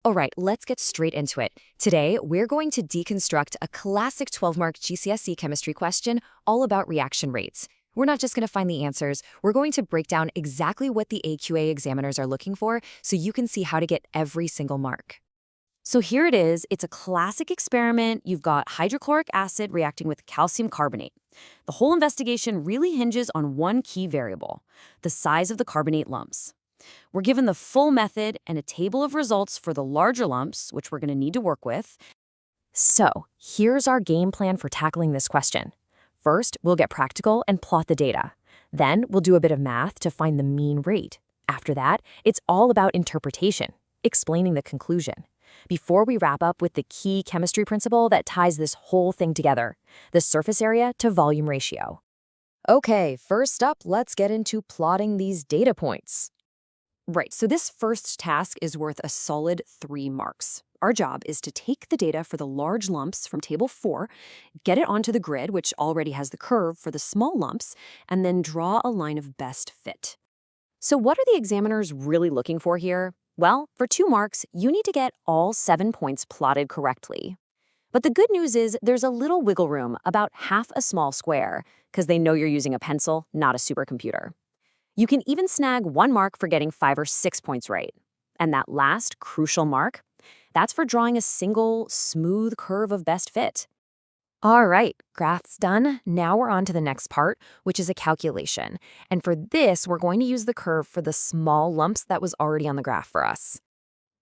All right, let's get straight into it. Today, we're going to deconstruct a classic 12-mark GCSE chemistry question all about reaction rates. We're not just going to find the answers, we're going to break down exactly what the AQA examiners are looking for so you can see how to get every single mark. So here it is. It's a classic experiment. You've got hydrochloric acid reacting with calcium carbonate. The whole investigation really hinges on one key variable, the size of the carbonate lumps. We're given the full method and a table of results for the larger lumps, which we're going to need to work with. So here's our game plan for tackling this question. First, we'll get practical and plot the data. Then we'll do a bit of math to find the mean rate. After that, it's all about interpretation, explaining the conclusion. Before we wrap up with the key chemistry principle that ties this whole thing together, the surface area to volume ratio. Okay, first up, let's get into plotting these data points. Right, so this first task is worth a solid 3 marks. Our job is to take the data for the large lumps from Table 4, get it onto the grid, which already has the curve for the small lumps, and then draw a line of best fit. So what are the examiners really looking for here? Well, for 2 marks, you need to get all 7 points plotted correctly. But the good news is there's a little wiggle room, about half a small square, because they know you're using a pencil, not a supercomputer. You can even snag 1 mark for getting 5 or 6 points right. And that last crucial mark, that's for drawing a single, smooth curve of best fit. All right, graph's done. Now we're on to the next part, which is a calculation. And for this, we're going to use the curve for the small lumps that was already on the graph for us.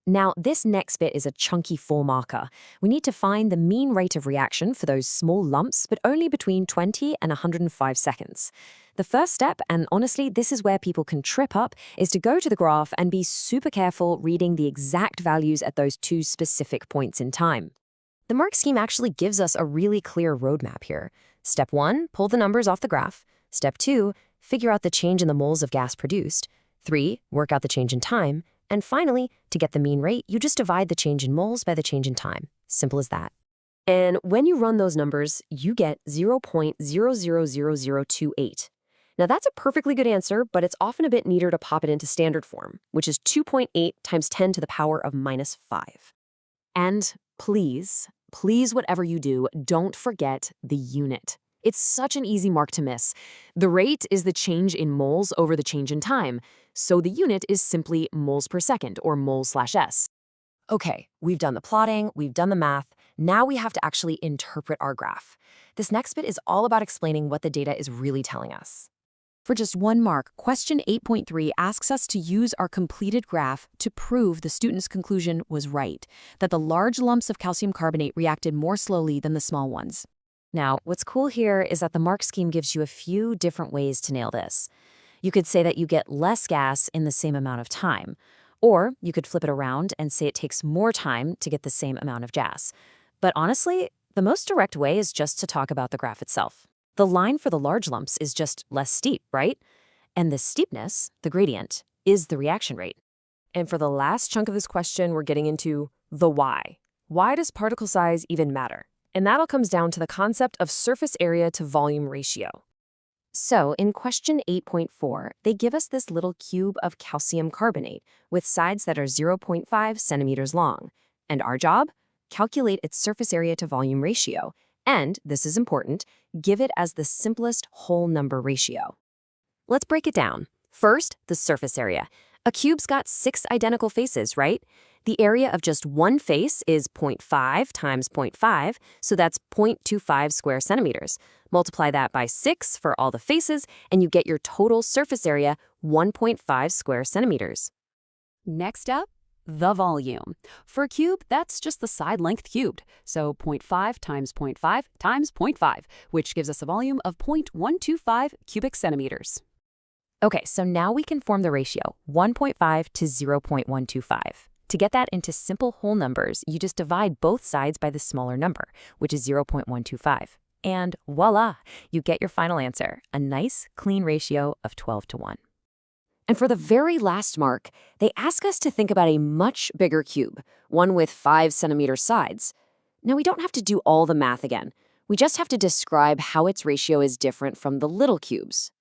Now, this next bit is a chunky full marker. We need to find the mean rate of reaction for those small lumps, but only between 20 and 105 seconds. The first step, and honestly, this is where people can trip up, is to go to the graph and be super careful reading the exact values at those 2 specific points in time. The mark scheme actually gives us a really clear roadmap here. Step 1, pull the numbers off the graph. Step 2, figure out the change in the moles of gas produced. 3, work out the change in time. And finally, to get the mean rate, you just divide the change in moles by the change in time. Simple as that. And when you run those numbers, you get 0.000028. Now that's a perfectly good answer, but it's often a bit neater to pop it into standard form, which is 2.8 times 10 to the power of minus 5. And please, whatever you do, don't forget the unit. It's such an easy mark to miss. The rate is the change in moles over the change in time, so the unit is simply moles per second, or moles/s. Okay, we've done the plotting, we've done the math, now we have to actually interpret our graph. This next bit is all about explaining what the data is really telling us. For just 1 mark, question 8.3 asks us to use our completed graph to prove the student's conclusion was right, that the large lumps of calcium carbonate reacted more slowly than the small ones. Now, what's cool here is that the mark scheme gives you a few different ways to nail this. You could say that you get less gas in the same amount of time, or you could flip it around and say it takes more time to get the same amount of gas. But honestly, the most direct way is just to talk about the graph itself. The line for the large lumps is just less steep, right? And the steepness, the gradient, is the reaction rate. And for the last chunk of this question, we're getting into the why. Why does particle size even matter? And that all comes down to the concept of surface area to volume ratio. So in question 8.4, they give us this little cube of calcium carbonate with sides that are 0.5 centimeters long. And our job? Calculate its surface area to volume ratio. And, this is important, give it as the simplest whole number ratio. Let's break it down. First, the surface area. A cube's got 6 identical faces, right? The area of just one face is 0.5 times 0.5, so that's 0.25 square centimeters. Multiply that by 6 for all the faces, and you get your total surface area, 1.5 square centimeters. Next up, the volume. For a cube, that's just the side length cubed, so 0.5 times 0.5 times 0.5, which gives us a volume of 0.125 cubic centimeters. Okay, so now we can form the ratio, 1.5 to 0.125. To get that into simple whole numbers, you just divide both sides by the smaller number, which is 0.125. And voila, you get your final answer, a nice, clean ratio of 12:1. And for the very last mark, they ask us to think about a much bigger cube, one with 5 centimeter sides. Now, we don't have to do all the math again. We just have to describe how its ratio is different from the little cubes.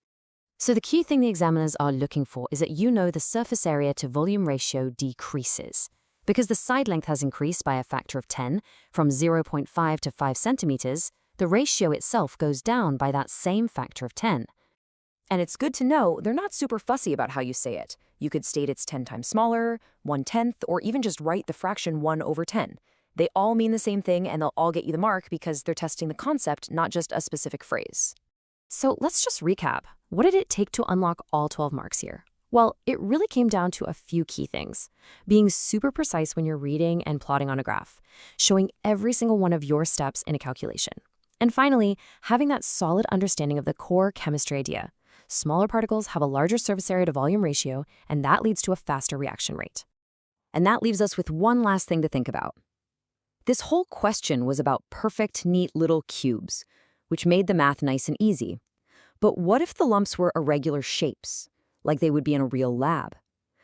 So the key thing the examiners are looking for is that you know the surface area to volume ratio decreases. Because the side length has increased by a factor of 10, from 0.5 to 5 centimeters, the ratio itself goes down by that same factor of 10. And it's good to know they're not super fussy about how you say it. You could state it's 10 times smaller, 1/10, or even just write the fraction 1 over 10. They all mean the same thing, and they'll all get you the mark because they're testing the concept, not just a specific phrase. So let's just recap. What did it take to unlock all 12 marks here? Well, it really came down to a few key things. Being super precise when you're reading and plotting on a graph, showing every single one of your steps in a calculation. And finally, having that solid understanding of the core chemistry idea. Smaller particles have a larger surface area to volume ratio, and that leads to a faster reaction rate. And that leaves us with one last thing to think about. This whole question was about perfect, neat little cubes, which made the math nice and easy. But what if the lumps were irregular shapes, like they would be in a real lab?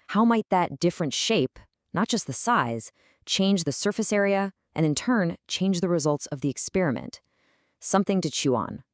How might that different shape, not just the size, change the surface area, and in turn, change the results of the experiment? Something to chew on.